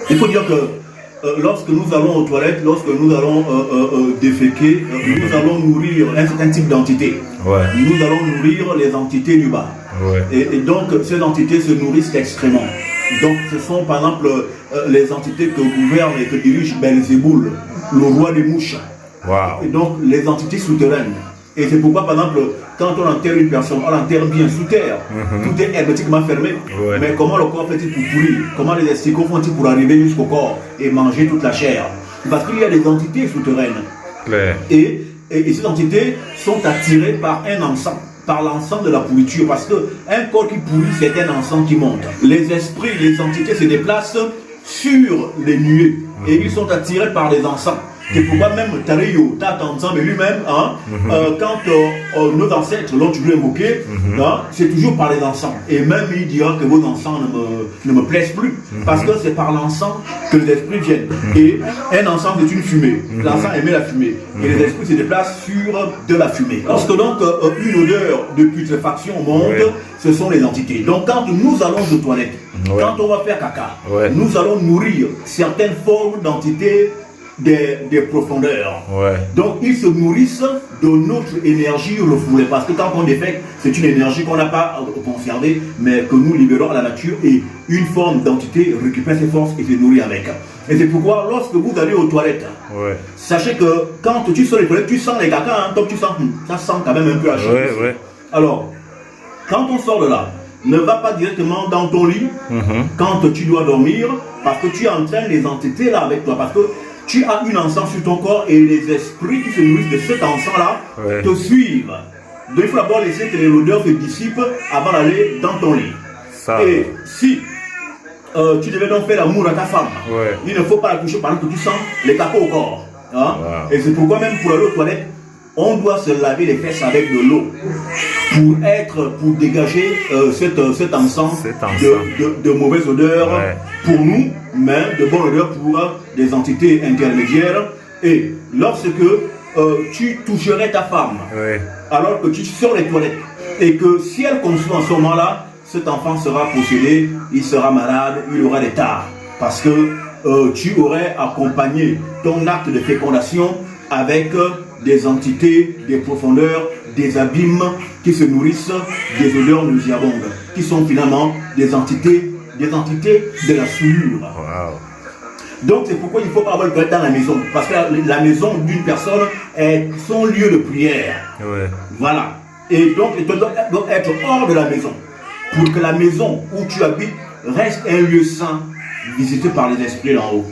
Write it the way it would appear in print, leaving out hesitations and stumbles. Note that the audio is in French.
Il faut dire que lorsque nous allons aux toilettes, lorsque nous allons déféquer, nous allons nourrir un certain type d'entité. Ouais. Nous allons nourrir les entités du bas. Ouais. Et donc, ces entités se nourrissent extrêmement. Donc, ce sont par exemple les entités que gouverne et que dirige Belzéboul, le roi des mouches. Wow. Et donc, les entités souterraines. Et c'est pourquoi, par exemple, quand on enterre une personne, on l'enterre bien sous terre. Tout est hermétiquement fermé. Ouais. Mais comment le corps fait-il pour pourrir? Comment les esticots font-ils pour arriver jusqu'au corps et manger toute la chair? Parce qu'il y a des entités souterraines. Claire. Et ces entités sont attirées par un encens, par l'encens de la pourriture. Parce qu'un corps qui pourrit, c'est un encens qui monte. Les esprits, les entités se déplacent sur les nuées. Et ils sont attirés par les encens. C'est pourquoi même Tareyo, Tatanzan, mais lui-même, hein, quand nos ancêtres l'ont toujours évoqué, hein, c'est toujours par les encens. Et même il dira que vos encens ne me plaisent plus, parce que c'est par l'encens que les esprits viennent. Et un encens c'est une fumée. L'encens émet la fumée. Et les esprits se déplacent sur de la fumée. Lorsque donc une odeur de putréfaction monte, ce sont les entités. Donc quand nous allons aux toilettes, quand on va faire caca, nous allons nourrir certaines formes d'entités des profondeurs. Donc ils se nourrissent de notre énergie refoulée. Parce que quand on défecte, c'est une énergie qu'on n'a pas conservée, mais que nous libérons à la nature et une forme d'entité récupère ses forces et se nourrit avec. Et c'est pourquoi lorsque vous allez aux toilettes, sachez que quand tu sors les toilettes, tu sens les caca, hein, donc tu sens, ça sent quand même un peu la chose. Alors, quand on sort de là, ne va pas directement dans ton lit quand tu dois dormir, parce que tu entraînes les entités là avec toi. Parce que tu as une encens sur ton corps et les esprits qui se nourrissent de cet encens-là te suivent. Donc il faut d'abord laisser que l'odeur se dissipe avant d'aller dans ton lit. Et si tu devais donc faire l'amour à ta femme, il ne faut pas la toucher pendant que tu sens les caca au corps. Hein? Et c'est pourquoi même pour aller aux toilettes, on doit se laver les fesses avec de l'eau pour dégager cet encens de mauvaise odeur pour nous, mais de bonne odeur pour des entités intermédiaires. Et lorsque tu toucherais ta femme, alors que tu sors les toilettes, et que si elle conçoit en ce moment-là, cet enfant sera possédé, il sera malade, il aura des tares. Parce que tu aurais accompagné ton acte de fécondation avec des entités, des profondeurs, des abîmes qui se nourrissent des odeurs nauséabondes, qui sont finalement des entités de la souillure. Donc c'est pourquoi il ne faut pas avoir le toilette dans la maison, parce que la maison d'une personne est son lieu de prière. Voilà. Et donc il doit être hors de la maison, pour que la maison où tu habites reste un lieu saint, visité par les esprits d'en haut.